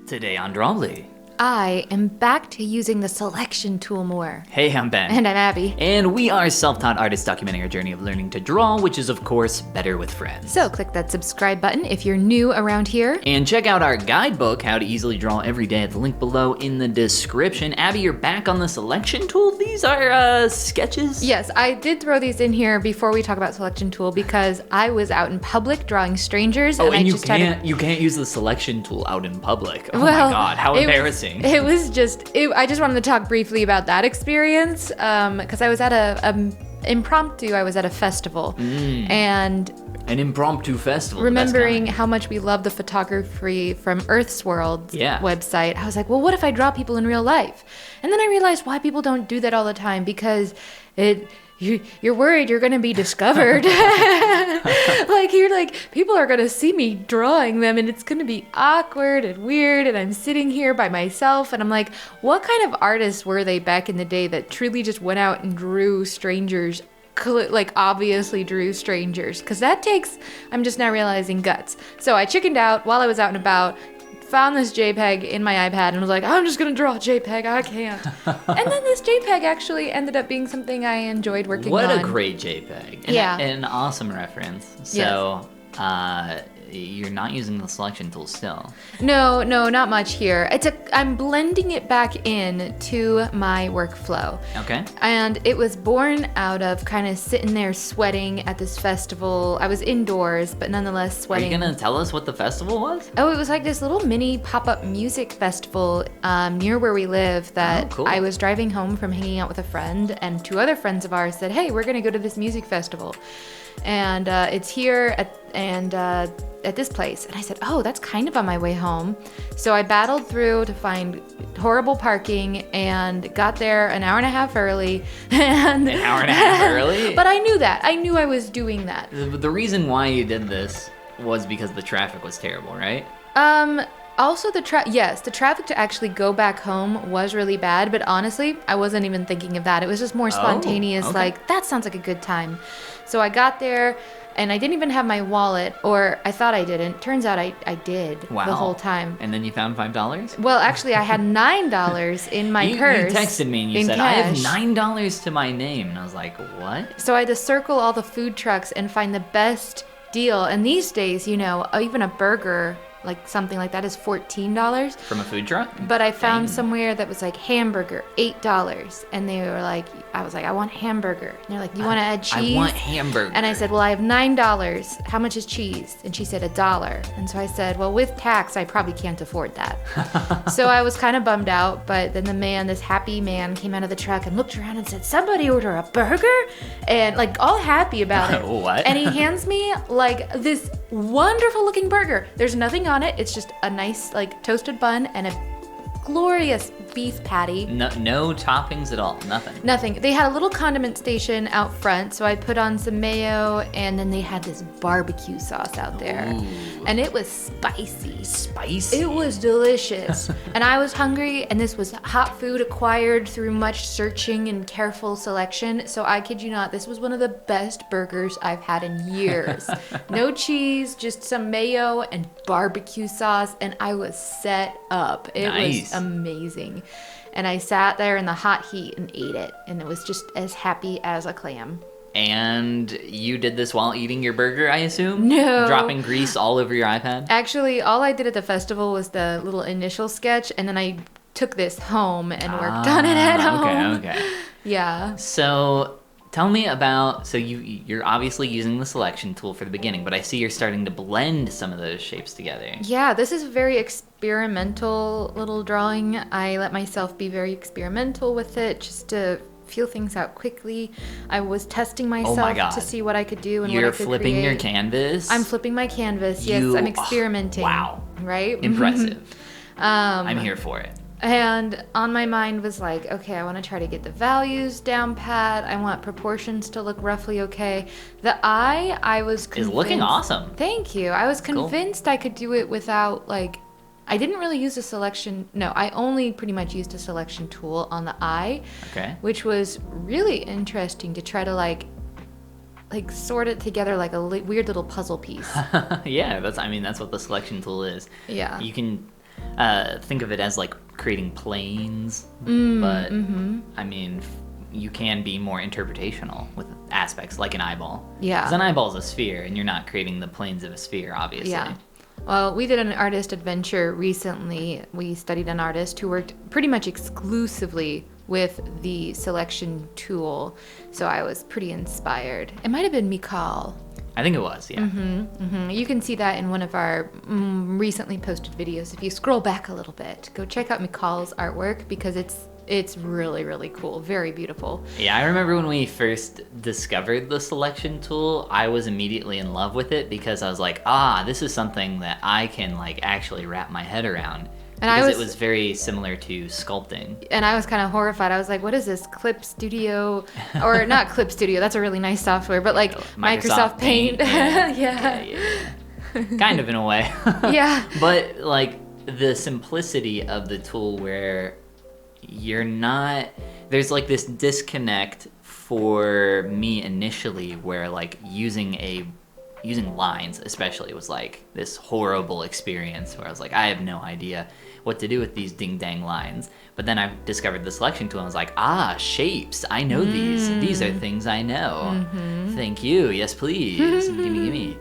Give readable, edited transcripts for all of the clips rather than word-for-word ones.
Today on Drawbli. I am back to using the selection tool more. Hey, I'm Ben. And I'm Abby. And we are self-taught artists documenting our journey of learning to draw, which is, of course, better with friends. So click that subscribe button if you're new around here. And check out our guidebook, How to Easily Draw Every Day, at the link below in the description. Abby, you're back on the selection tool? These are sketches? Yes, I did throw these in here before we talk about selection tool because I was out in public drawing strangers. Oh, and I you just you can't use the selection tool out in public. Oh well, my god, how embarrassing. It was just, I just wanted to talk briefly about that experience because I was at a festival and an impromptu festival. Remembering how much we love the photography from Earth's World website, I was like, well, what if I draw people in real life? And then I realized why people don't do that all the time, because you're worried you're going to be discovered. People are going to see me drawing them and it's going to be awkward and weird, and I'm sitting here by myself and I'm like, what kind of artists were they back in the day that truly just went out and drew strangers? Obviously drew strangers, because that takes, I'm just now realizing, guts. So I chickened out while I was out and about, found this JPEG in my iPad and was like, I'm just gonna draw a JPEG, I can't. And then this JPEG actually ended up being something I enjoyed working on. What a great JPEG. And an awesome reference. So, you're not using the selection tool still. No, not much here. I'm blending it back in to my workflow. Okay. And it was born out of kind of sitting there sweating at this festival. I was indoors, but nonetheless sweating. Are you gonna tell us what the festival was? Oh, it was like this little mini pop-up music festival near where we live that cool. I was driving home from hanging out with a friend, and two other friends of ours said, hey, we're gonna go to this music festival. And it's here at this place. And I said, oh, that's kind of on my way home. So I battled through to find horrible parking and got there an hour and a half early. An hour and a half early? But I knew that. I knew I was doing that. The reason why you did this was because the traffic was terrible, right? Also, the traffic to actually go back home was really bad, but honestly, I wasn't even thinking of that. It was just more spontaneous, like, that sounds like a good time. So I got there, and I didn't even have my wallet, or I thought I didn't. Turns out I did the whole time. And then you found $5? Well, actually, I had $9 in my purse. You texted me and you said, cash. I have $9 to my name. And I was like, what? So I had to circle all the food trucks and find the best deal. And these days, even a burger, like something like that, is $14 from a food truck. But I found somewhere that was like hamburger, $8, and they were like, I was like, I want hamburger. And they're like, you want to add cheese? I want hamburger. And I said, well, I have $9. How much is cheese? And she said $1. And so I said, well, with tax, I probably can't afford that. So I was kind of bummed out. But then this happy man, came out of the truck and looked around and said, somebody order a burger? And like all happy about it. What? And he hands me like this wonderful looking burger. There's nothing on it. It's just a nice like toasted bun and a glorious beef patty. No toppings at all. Nothing. They had a little condiment station out front, so I put on some mayo, and then they had this barbecue sauce out there. Ooh. And it was spicy. Spicy? It was delicious. And I was hungry, and this was hot food acquired through much searching and careful selection. So I kid you not, this was one of the best burgers I've had in years. No cheese, just some mayo and barbecue sauce, and I was set up. It was amazing. And I sat there in the hot heat and ate it, and it was just as happy as a clam. And you did this while eating your burger, I assume? No. Dropping grease all over your iPad? Actually, all I did at the festival was the little initial sketch, and then I took this home and worked on it at home. Okay. Yeah. So tell me about, you're obviously using the selection tool for the beginning, but I see you're starting to blend some of those shapes together. Yeah, this is a very experimental little drawing. I let myself be very experimental with it just to feel things out quickly. I was testing myself to see what I could do and what I could create. You're flipping your canvas? I'm flipping my canvas, yes. I'm experimenting. Wow. Right? Impressive. I'm here for it. And on my mind was like, okay, I want to try to get the values down pat. I want proportions to look roughly okay. The eye, I was convinced... is looking awesome. Thank you. I was convinced I could do it without, I didn't really use a selection... No, I only pretty much used a selection tool on the eye. Okay. Which was really interesting to try to, sort it together like a weird little puzzle piece. Yeah, that's what the selection tool is. Yeah. You can... think of it as like creating planes, but I mean, you can be more interpretational with aspects like an eyeball. Yeah. Because an eyeball is a sphere, and you're not creating the planes of a sphere, obviously. Yeah. Well, we did an artist adventure recently. We studied an artist who worked pretty much exclusively with the selection tool, so I was pretty inspired. It might have been Mikal. I think it was, yeah. You can see that in one of our recently posted videos. If you scroll back a little bit, go check out Mikal's artwork because it's really, really cool. Very beautiful. Yeah, I remember when we first discovered the selection tool, I was immediately in love with it because I was like, this is something that I can like actually wrap my head around. Because it was very similar to sculpting. And I was kind of horrified. I was like, what is this? Clip Studio? Or not Clip Studio, that's a really nice software, but like Microsoft Paint. Yeah. Kind of in a way. Yeah. But like the simplicity of the tool where there's like this disconnect for me initially where like using lines especially was like this horrible experience where I was like, I have no idea what to do with these ding dang lines. But then I discovered the selection tool and I was like, shapes, I know these are things I know. Thank you, yes please. gimme.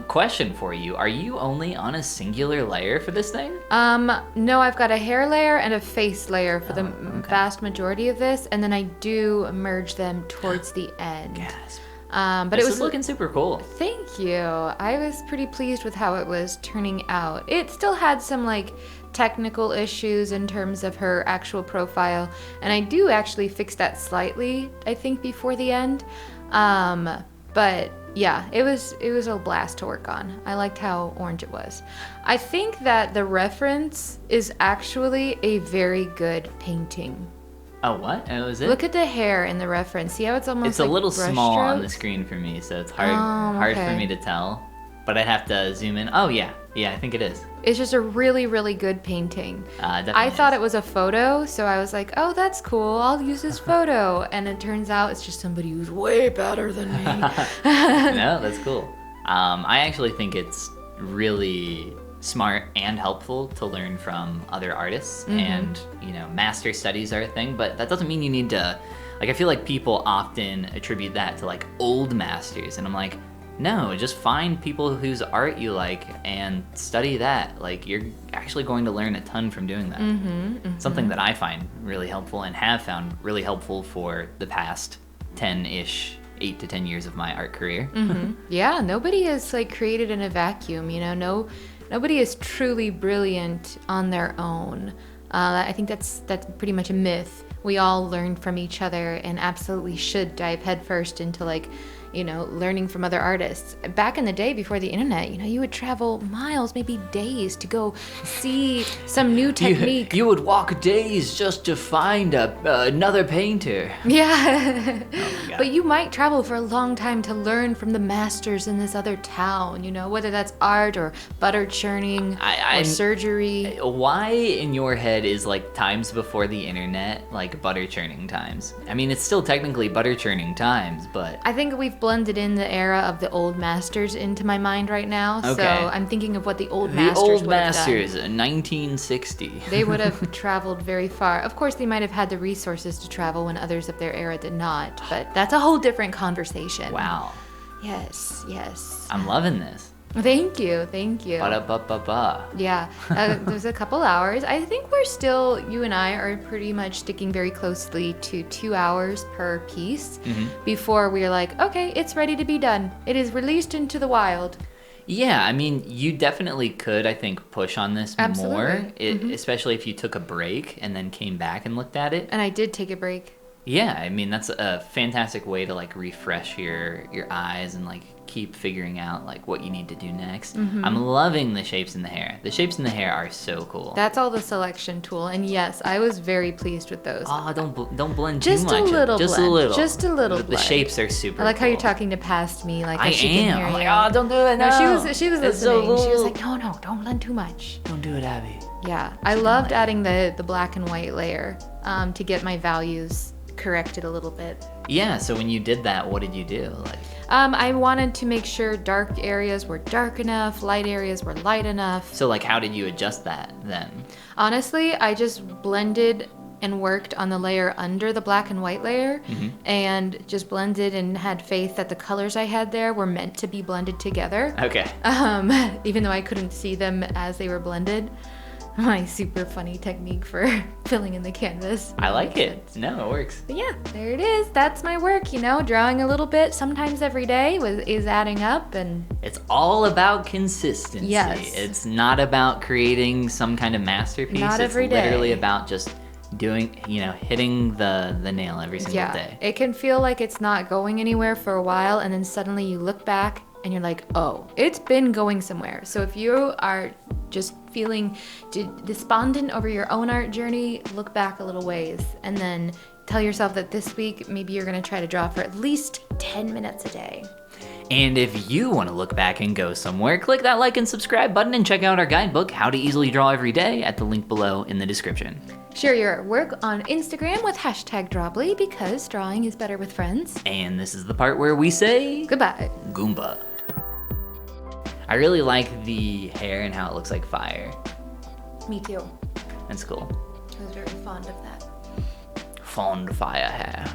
Question for you, are you only on a singular layer for this thing? No, I've got a hair layer and a face layer for the vast majority of this, and then I do merge them towards the end. Yes. But this it was is looking super cool. Thank you. I was pretty pleased with how it was turning out. It still had some like technical issues in terms of her actual profile, and I do actually fix that slightly, I think, before the end. But yeah, it was a blast to work on. I liked how orange it was. I think that the reference is actually a very good painting. Oh, what? Oh, is it? Look at the hair in the reference. See how it's almost It's a little small on the strokes? screen for me, so it's hard for me to tell. But I'd have to zoom in. Oh, yeah. Yeah, I think it is. It's just a really, really good painting. Definitely I thought it was a photo, so I was like, oh, that's cool. I'll use this photo. And it turns out it's just somebody who's way better than me. No, that's cool. I actually think it's really smart and helpful to learn from other artists, and master studies are a thing, but that doesn't mean you need to, like, I feel like people often attribute that to like old masters, and I'm like, no, just find people whose art you like and study that. Like, you're actually going to learn a ton from doing that. Something that I find really helpful and have found really helpful for the past 10-ish 8 to 10 years of my art career. Yeah, nobody is like created in a vacuum, nobody is truly brilliant on their own. I think that's pretty much a myth. We all learn from each other and absolutely should dive headfirst into learning from other artists. Back in the day before the internet, you would travel miles, maybe days to go see some new technique. You would walk days just to find another painter. Yeah. Oh my God. But you might travel for a long time to learn from the masters in this other town, whether that's art or butter churning or surgery. Why in your head is like times before the internet like butter churning times? I mean, it's still technically butter churning times, but I think we've blended in the era of the old masters into my mind right now. Okay. So I'm thinking of what the old masters would have done. 1960. They would have traveled very far. Of course, they might have had the resources to travel when others of their era did not, but that's a whole different conversation. Wow. Yes. I'm loving this. Thank you. Ba-da-ba-ba-ba. Yeah, there's a couple hours. I think you and I are pretty much sticking very closely to 2 hours per piece before we're like, okay, it's ready to be done. It is released into the wild. Yeah, I mean, you definitely could, I think, push on this more, Absolutely. Especially if you took a break and then came back and looked at it. And I did take a break. Yeah, I mean, that's a fantastic way to like refresh your eyes and like keep figuring out like what you need to do next. I'm loving the shapes in the hair. The shapes in the hair are so cool. That's all the selection tool, and yes, I was very pleased with those. Don't blend Just too much. A little Just blend. a little. Just a little. The blend. shapes are super. I like how cool. you're talking to past me, like I she am. can hear I'm you. like, don't do it. No, No, she was It's so listening. She was cool. like, no, don't blend too much. Don't do it, Abby. Yeah, I loved adding the black and white layer to get my values corrected a little bit. Yeah. So when you did that, what did you do? Like, I wanted to make sure dark areas were dark enough, light areas were light enough. So like, how did you adjust that then? Honestly, I just blended and worked on the layer under the black and white layer, and just blended and had faith that the colors I had there were meant to be blended together. Okay. Even though I couldn't see them as they were blended. My super funny technique for filling in the canvas. I like it. No, it works. But yeah, there it is. That's my work, you know, drawing a little bit sometimes every day is adding up, and it's all about consistency. Yes. It's not about creating some kind of masterpiece. Not every It's literally day. about just doing, hitting the nail every single day. It can feel like it's not going anywhere for a while, and then suddenly you look back and you're like, oh, it's been going somewhere. So if you are just feeling despondent over your own art journey, look back a little ways and then tell yourself that this week maybe you're going to try to draw for at least 10 minutes a day. And if you want to look back and go somewhere, click that like and subscribe button and check out our guidebook, How to Easily Draw Every Day, at the link below in the description. Share your work on Instagram with #Drawbli, because drawing is better with friends. And this is the part where we say Goodbye. Goomba. I really like the hair and how it looks like fire. Me too. That's cool. I was very fond of that. Fond fire hair.